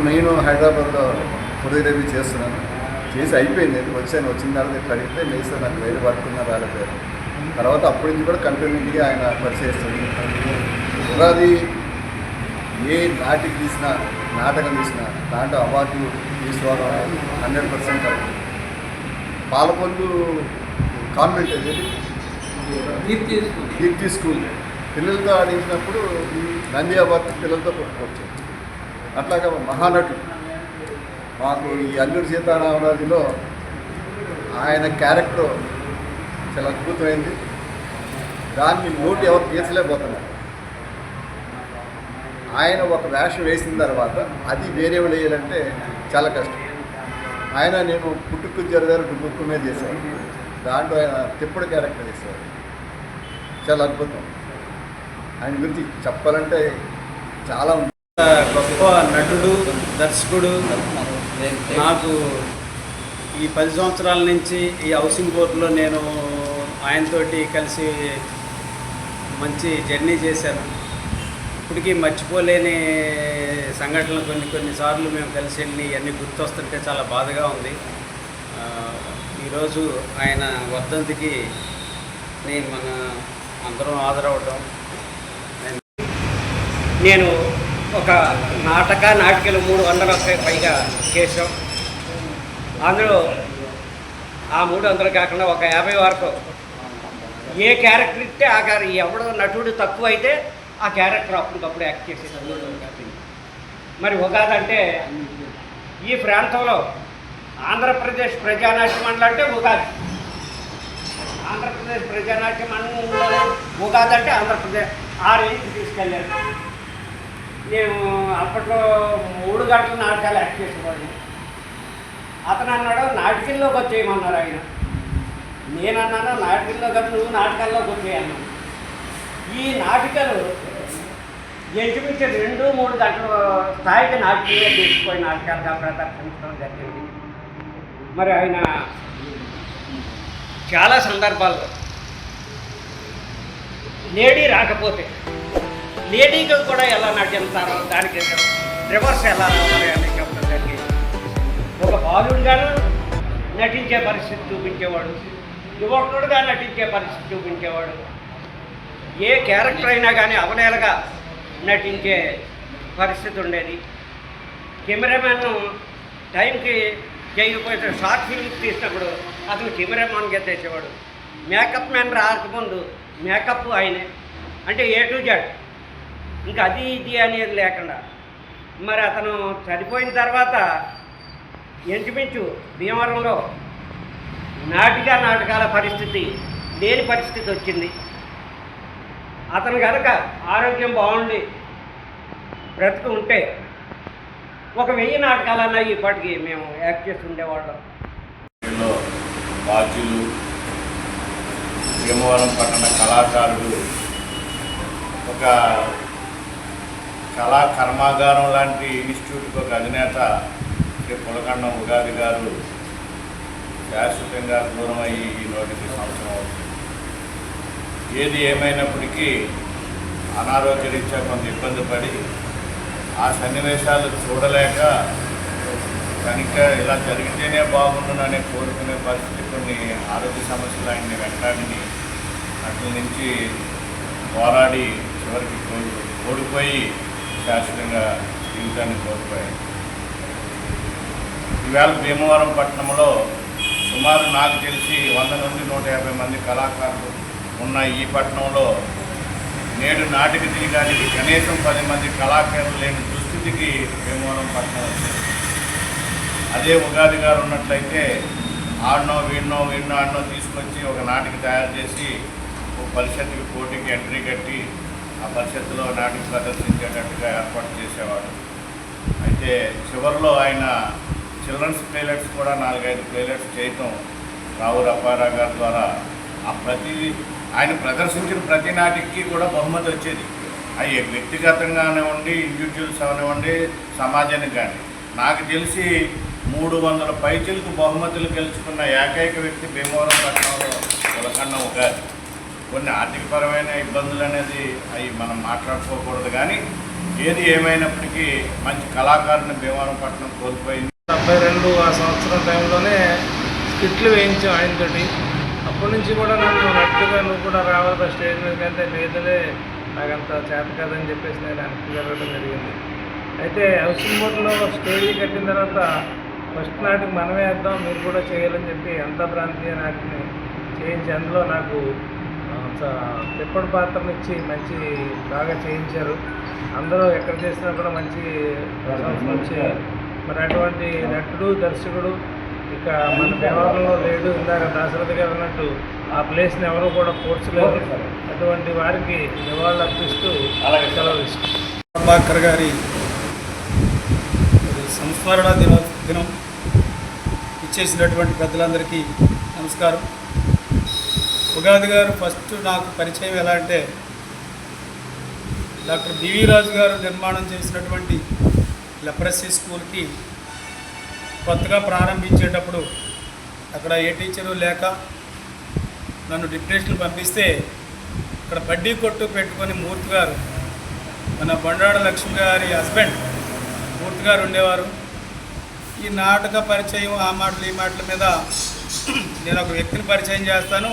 నేను హైదరాబాద్లో కొరియోగ్రఫీ చేస్తున్నాను. చేసి అయిపోయింది, వచ్చాను. వచ్చిన తర్వాత ఇట్లా అడిగితే లేదు సార్ నాకు వేరే వర్క్ ఉన్న రాలేకపోయారు. తర్వాత అప్పటి నుంచి కూడా కంటిన్యూగా ఆయన పరిచయిస్తుంది. ఉగాది ఏ నాటికి తీసినా, నాటకం తీసినా దాంట్లో అవార్డు తీసుకోవడం 100% కరెక్ట్. పాలకొల్లు కాన్వెంట్ ఏది కీర్తి స్కూల్ పిల్లలతో ఆడించినప్పుడు నంది అవార్డు పిల్లలతో కొట్టుకోవచ్చు. అట్లాగా మహానటుడు మాకు ఈ అల్లూరి సీతారామరాజులో ఆయన క్యారెక్టర్ చాలా అద్భుతమైంది. దాన్ని నోటి ఎవరు తీర్చలేకపోతున్నారు. ఆయన ఒక వేషం వేసిన తర్వాత అది వేరే వేయాలంటే చాలా కష్టం. ఆయన నేను పుట్టుకు జరగారు డుబ్బుక్కు మీద చేశాను. దాంట్లో ఆయన తిప్పుడు క్యారెక్టర్ చేశారు. చాలా అద్భుతం. ఆయన గురించి చెప్పాలంటే చాలా గొప్ప నటుడు, దర్శకుడు. నాకు ఈ 10 సంవత్సరాల నుంచి ఈ హౌసింగ్ బోర్డులో నేను ఆయనతోటి కలిసి మంచి జర్నీ చేశాను. ఇప్పటికీ మర్చిపోలేని సంఘటనలు కొన్నిసార్లు మేము కలిసి వెళ్ళి అన్నీ గుర్తొస్తుంటే చాలా బాధగా ఉంది. ఈరోజు ఆయన వర్ధంతికి మన అందరం హాజరవడం. నేను ఒక నాటికలు 300 పైగా చేసాం. అందులో ఆ 300 కాకుండా ఒక 50 వరకు ఏ క్యారెక్టర్ ఇస్తే ఆ ఎవడో నటుడు తక్కువ అయితే ఆ క్యారెక్టర్ అప్పటికప్పుడు యాక్ట్ చేసేది. మరి ఉగాది అంటే ఈ ప్రాంతంలో ఆంధ్రప్రదేశ్ ప్రజానాట్య మండలి అంటే ఉగాది. ఆంధ్రప్రదేశ్ ప్రజానాట్య మండలి ఉగాది అంటే ఆంధ్రప్రదేశ్ ఆ రేంజ్కి తీసుకెళ్ళారు. నేను అప్పట్లో 3 గంటల నాటకాలు యాక్ట్ చేసేవాడిని. అతను అన్నాడు నాటకంలోకి వచ్చేయమన్నారు ఆయన. నేనన్నాను నాటకంలో కాదు, నువ్వు నాటకాల్లోకి వచ్చేయన్నాను. ఈ నాటికలు ఇంచుమించు 2-3 గంటల స్థాయికి నాటకంలో తీసుకుపోయి నాటకాలుగా ప్రదర్శించడం జరిగింది. మరి ఆయన చాలా సందర్భాల్లో లేడీ రాకపోతే లేడీగా కూడా ఎలా నటిస్తారో దానికి రివర్స్ ఎలా రావాలి అని చెప్పడం జరిగింది. ఒక బాలుడిగాను నటించే పరిస్థితి చూపించేవాడు, యువకుడుగా నటించే పరిస్థితి చూపించేవాడు. ఏ క్యారెక్టర్ అయినా కానీ అవలేలగా నటించే పరిస్థితి ఉండేది. కెమెరామెన్ టైంకి చేయకపోతే షార్ట్ ఫిల్మ్స్ తీసినప్పుడు అతను కెమెరామెన్గా తెచ్చేవాడు. మేకప్ మ్యాన్ రాకముందు మేకప్ ఆయనే, అంటే A to Z, ఇంకా అది ఇది అనేది లేకుండా. మరి అతను చనిపోయిన తర్వాత ఇంచుమించు భీమవరంలో నాటకాల పరిస్థితి లేని పరిస్థితి వచ్చింది. అతను కనుక ఆరోగ్యం బాగుండి బ్రతుకు ఉంటే ఒక 1000 నాటకాలన్నా ఇప్పటికీ మేము యాక్ట్ చేసి ఉండేవాళ్ళం. బాధ్యులు, భీమవరం పట్టణ కళాకారుడు, ఒక కళా కర్మాగారం లాంటి ఇన్స్టిట్యూట్కి ఒక అధినేత శ్రీ పులకండం ఉగాది గారు శాశ్వతంగా దూరం అయ్యి ఈ 1 సంవత్సరం అవుతుంది. ఏది ఏమైనప్పటికీ అనారోగ్య రీత్యా కొంత ఇబ్బంది పడి ఆ సన్నివేశాలు చూడలేక కనుక ఇలా జరిగితేనే బాగుండుననే కోరుకునే పరిస్థితి, కొన్ని ఆరోగ్య సమస్యలు ఆయన్ని వెంటాడిని అట్ల నుంచి పోరాడి చివరికి ఓడిపోయి శాశ్వతంగా జీవితాన్ని కోల్పోయాయి. ఈవేళ భీమవరం పట్టణంలో సుమారు నాకు తెలిసి 100 నుండి 150 మంది కళాకారులు ఉన్న ఈ పట్టణంలో నేడు నాటిక తీయడానికి కనీసం 10 మంది కళాకారులు లేని దుస్థితికి భీమవరం పట్టణం వచ్చింది. అదే ఉగాది గారు ఉన్నట్లయితే ఆడనో వీడినో ఆడనో తీసుకొచ్చి ఒక నాటిక తయారు చేసి ఒక పరిషత్తుకి పోటీకి ఎంట్రీ కట్టి ఆ పరిషత్తులో నాటిక ప్రదర్శించేటట్టుగా ఏర్పాటు చేసేవాడు. అయితే చివరిలో ఆయన చిల్డ్రన్స్ ప్లేలెట్స్ కూడా 4-5 ప్లేలెట్స్ చేయటం రావు అప్పారావు గారి ద్వారా ఆ ఆయన ప్రదర్శించిన ప్రతి నాటికి కూడా బహుమతి వచ్చేది. అవి వ్యక్తిగతంగా కానివ్వండి, ఇండివిజువల్స్ అవనివ్వండి, సమాజానికి కానీ. నాకు తెలిసి 300 పైచిలకు బహుమతులు గెలుచుకున్న ఏకైక వ్యక్తి భీమవరం పట్టణంలో పులకండం ఉగాది. కొన్ని ఆర్థికపరమైన ఇబ్బందులు అనేది అవి మనం మాట్లాడుకోకూడదు, కానీ ఏది ఏమైనప్పటికీ మంచి కళాకారుని భీమవరంపట్నం కోల్పోయింది. 72 ఆ సంవత్సరం టైంలోనే స్కిట్లు వేయించాం ఆయనతోటి. అప్పటి నుంచి కూడా నన్ను నట్టుగా నువ్వు కూడా రావాలి స్టేజ్ మీద కంటే లేదలే నాకంత చేత కాదని చెప్పేసి నేను వెనక్కి జరగడం జరిగింది. అయితే హౌసింగ్ బోర్డులో స్టేజ్ కట్టిన తర్వాత ఫస్ట్ నాటికి మనమే వేద్దాం మీరు కూడా చేయాలని చెప్పి అంతా ప్రాంతీయ నాటిని చేయించి అందులో నాకు తిప్పటి పాత్రను ఇచ్చి మంచి బాగా చేయించారు. అందరూ ఎక్కడ చేసినా కూడా మంచి ప్రశంసలు వచ్చాయి. మరి అటువంటి నటుడు దర్శకుడు ఇక మన వ్యవహారంలో లేడు. ఇందాక దాశరథి గారు అన్నట్టు ఆ ప్లేస్ని ఎవరు కూడా పోర్చలేరు. అటువంటి వారికి నివాళులు అర్పిస్తూ సెలవు ఇస్తాం. ప్రభాకర్ గారి సంస్మరణ దినం ఇచ్చేసినటువంటి పెద్దలందరికీ నమస్కారం. ఉగాది గారు ఫస్ట్ నాకు పరిచయం ఎలా అంటే డాక్టర్ బివి రాజు గారు నిర్మాణం చేసినటువంటి లెప్రసీ స్కూల్కి కొత్తగా ప్రారంభించేటప్పుడు అక్కడ ఏ టీచరు లేక నన్ను డిప్యూటేషన్ పంపిస్తే ఇక్కడ బడ్డీ కొట్టు పెట్టుకొని మూర్తి గారు మన బండాడ లక్ష్మి గారి హస్బెండ్ మూర్తి గారు ఉండేవారు. ఈ నాటక పరిచయం ఆ మాటలు ఈ మాటల మీద నేను ఒక వ్యక్తిని పరిచయం చేస్తాను,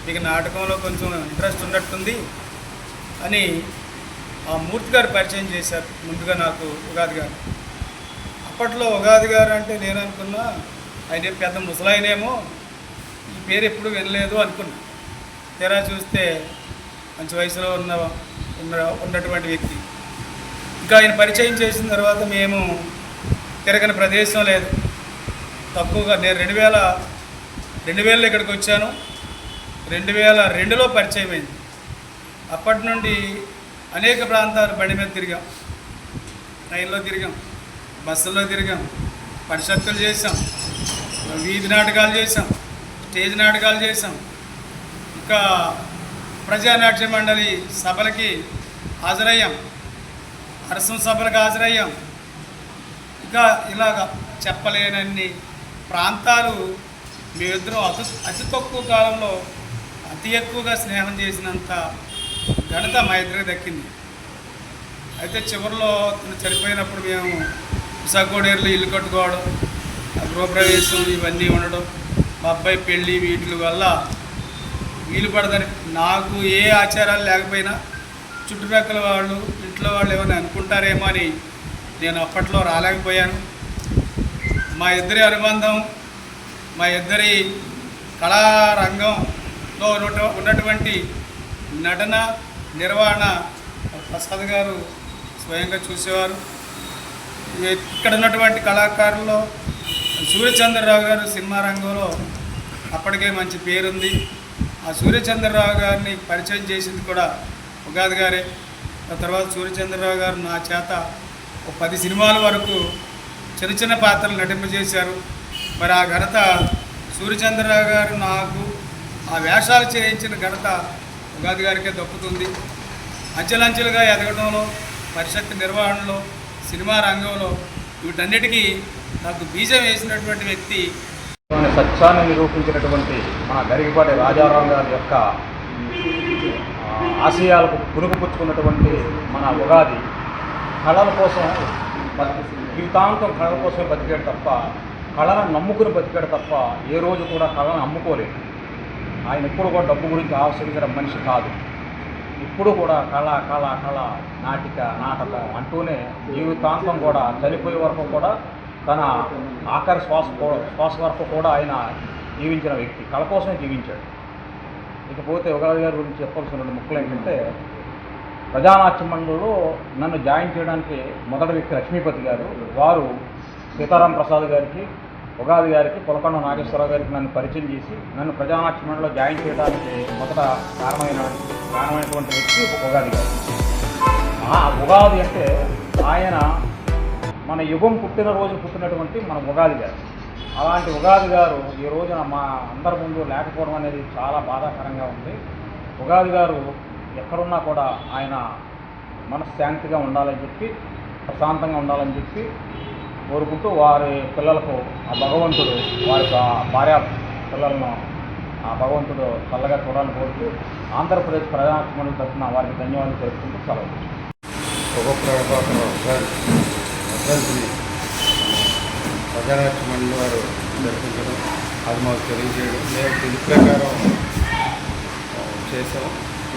మీకు నాటకంలో కొంచెం ఇంట్రెస్ట్ ఉన్నట్టుంది అని ఆ మూర్తి గారు పరిచయం చేశారు ముందుగా నాకు ఉగాది గారు. అప్పట్లో ఉగాది గారు అంటే నేను అనుకున్నా ఆయన పెద్ద ముసలాయనేమో, ఈ పేరు ఎప్పుడు వినలేదు అనుకున్నా. తెరా చూస్తే మంచి వయసులో ఉన్నటువంటి వ్యక్తి. ఇంకా ఆయన పరిచయం చేసిన తర్వాత మేము తిరగని ప్రదేశం లేదు. తక్కువగా నేను 2000లో ఇక్కడికి వచ్చాను. 2002లో పరిచయం అయింది. అప్పటి నుండి అనేక ప్రాంతాలు బండి మీద తిరిగాం, ట్రైన్లో తిరిగాం, బస్సుల్లో తిరిగాం, పరిషత్తులు చేసాం, వీధి నాటకాలు చేసాం, స్టేజ్ నాటకాలు చేసాం. ఇంకా ప్రజానాట్య మండలి సభలకి హాజరయ్యాం, అరసం సభలకు హాజరయ్యాం. ఇంకా ఇలాగ చెప్పలేనన్ని ప్రాంతాలు మేమిద్దరం అతి తక్కువ కాలంలో అతి ఎక్కువగా స్నేహం చేసినంత ఘనత మా ఇద్దరికి దక్కింది. అయితే చివరిలో తను చనిపోయినప్పుడు మేము విశాఖోడేరులో ఇల్లు కట్టుకోవడం, గృహప్రవేశం ఇవన్నీ ఉండడం, మా అబ్బాయి పెళ్ళి వీటి వల్ల వీలు పడదని, నాకు ఏ ఆచారాలు లేకపోయినా చుట్టుపక్కల వాళ్ళు ఇంట్లో వాళ్ళు ఏమైనా అనుకుంటారేమో అని నేను అప్పట్లో రాలేకపోయాను. మా ఇద్దరి అనుబంధం, మా ఇద్దరి కళారంగంలో ఉన్నటువంటి నటన నిర్వహణ ప్రసాద్ గారు స్వయంగా చూసేవారు. ఇక్కడ ఉన్నటువంటి కళాకారుల్లో సూర్యచంద్రరావు గారు సినిమా రంగంలో అప్పటికే మంచి పేరుంది. ఆ సూర్యచంద్రరావు గారిని పరిచయం చేసింది కూడా ఉగాది గారే. ఆ తర్వాత సూర్యచంద్రరావు గారు నా చేత ఒక 10 సినిమాల వరకు చిన్న చిన్న పాత్రలు నటింపజేశారు. మరి ఆ ఘనత సూర్యచంద్రరావు గారు నాకు ఆ వేషాలు చేయించిన ఘనత ఉగాది గారికే దక్కుతుంది. అంచెలంచెలుగా ఎదగడంలో, పరిషత్ నిర్వహణలో, సినిమా రంగంలో వీటన్నిటికీ నాకు బీజం వేసినటువంటి వ్యక్తి. సత్యాన్ని నిరూపించినటువంటి మన గరికపాటి రాజారాం గారి యొక్క ఆశయాలకు పురుకుపుచ్చుకున్నటువంటి మన ఉగాది కళల కోసం జీవితాంతం కళల కోసమే బతికాడు తప్ప, కళలను నమ్ముకుని బతికాడు తప్ప ఏ రోజు కూడా కళను అమ్ముకోలేదు. ఆయన ఎప్పుడు కూడా డబ్బు గురించి ఆలోచించిన మనిషి కాదు. ఇప్పుడు కూడా కళ కళ కళ నాటిక నాటకం అంటూనే జీవితాంతం కూడా చనిపోయే వరకు కూడా తన ఆఖరి శ్వాస వరకు కూడా ఆయన జీవించిన వ్యక్తి, కళ కోసమే జీవించాడు. ఇకపోతే ఉగాది గారి గురించి చెప్పాల్సిన 2 ముక్కలు ఏంటంటే, ప్రజానాట్య మండలిలో నన్ను జాయిన్ చేయడానికి మొదటి వ్యక్తి లక్ష్మీపతి గారు. వారు సీతారాం ప్రసాద్ గారికి, ఉగాది గారికి, పులకొండ నాగేశ్వరరావు గారికి నన్ను పరిచయం చేసి నన్ను ప్రజానాట్య మండలిలో జాయిన్ చేయడానికి మొదట కారణమైనటువంటి వ్యక్తి ఉగాది గారు. ఉగాది అంటే ఆయన మన యుగం పుట్టినరోజు పుట్టినటువంటి మన ఉగాది గారు. అలాంటి ఉగాది గారు ఈ రోజున మా అందరి ముందు లేకపోవడం అనేది చాలా బాధాకరంగా ఉంది. ఉగాది గారు ఎక్కడున్నా కూడా ఆయన మనశ్శాంతిగా ఉండాలని చెప్పి, ప్రశాంతంగా ఉండాలని చెప్పి కోరుకుంటూ వారి పిల్లలకు ఆ భగవంతుడు వారి భార్య పిల్లలను ఆ భగవంతుడు చల్లగా చూడాలని కోరుతూ ఆంధ్రప్రదేశ్ ప్రజానాట్య మండలి తరఫున వారికి ధన్యవాదాలు తెలుపుకుంటూ సెలవు. శుభ ప్రభాకర్ వర్ధంతిని ప్రజానాట్య మండలి వారు జరిపించడం, అది మాకు తెలియజేయడం, మేము పిలుపు ప్రకారం చేసాం.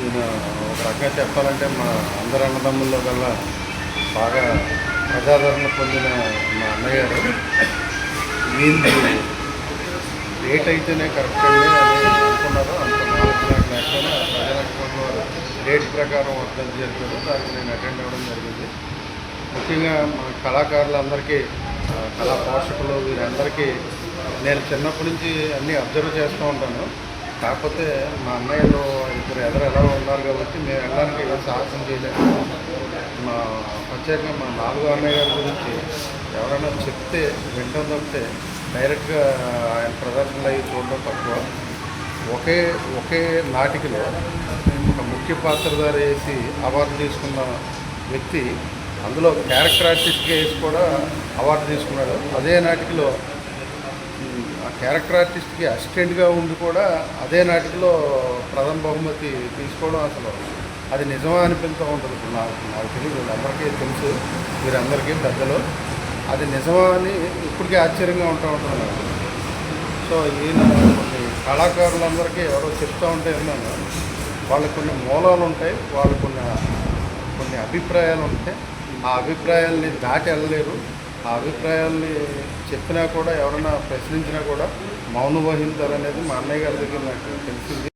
ఈయన ఒక రకంగా చెప్పాలంటే మా అందరి అన్నదమ్ముల్లో కల్లా బాగా ప్రజాదరణ పొందిన మా అన్నయ్య గారు. వీళ్ళు డేట్ అయితేనే కరెక్ట్ అండి అని అనుకున్నారు. అంత నాలెడ్జ్ నాకు లేకపోయినా ప్రజానాట్య వారు డేట్ ప్రకారం వర్ధంతి జరిపారు. దానికి నేను అటెండ్ అవ్వడం జరిగింది. ముఖ్యంగా మన కళాకారులందరికీ, కళా పోషకులు వీరందరికీ నేను చిన్నప్పటి నుంచి అన్నీ అబ్జర్వ్ చేస్తూ ఉంటాను. కాకపోతే మా అన్నయ్యలు ఇద్దరు ఎలా ఉన్నారు కాబట్టి మేము వెళ్ళడానికి సాహసం చేయలేదు. మా ప్రత్యేకంగా మా 4వ అన్నయ్య గారి గురించి ఎవరైనా చెప్తే వింటం తప్పితే డైరెక్ట్గా ఆయన ప్రదర్శనలు అవి చూడడం తక్కువ. ఒకే నాటికలో ఒక ముఖ్య పాత్రధారి వేసి అవార్డు తీసుకున్న వ్యక్తి అందులో క్యారెక్టర్ ఆర్టిస్ట్గా వేసి కూడా అవార్డు తీసుకున్నాడు. అదే నాటికలో ఆ క్యారెక్టర్ ఆర్టిస్ట్కి అసిస్టెంట్గా ఉండి కూడా అదే నాటికలో ప్రథమ బహుమతి తీసుకోవడం అసలు అది నిజమా అనిపిస్తూ ఉంటుంది. ఇప్పుడు నాకు తెలియదు, అందరికీ తెలుసు, వీరందరికీ పెద్దలు, అది నిజమా అని ఇప్పటికీ ఆశ్చర్యంగా ఉంటుంది నాకు. సో ఈయన కొన్ని కళాకారులందరికీ ఎవరో చెప్తూ ఉంటే విన్నాను, వాళ్ళకి కొన్ని మూలాలు ఉంటాయి, వాళ్ళకు కొన్ని అభిప్రాయాలు ఉంటాయి. ఆ అభిప్రాయాల్ని దాటి వెళ్ళలేరు. ఆ అభిప్రాయాల్ని చెప్పినా కూడా ఎవరైనా ప్రశ్నించినా కూడా మౌనం వహించాలనేది మా అన్నయ్య గారి దగ్గర నాకు తెలిసింది.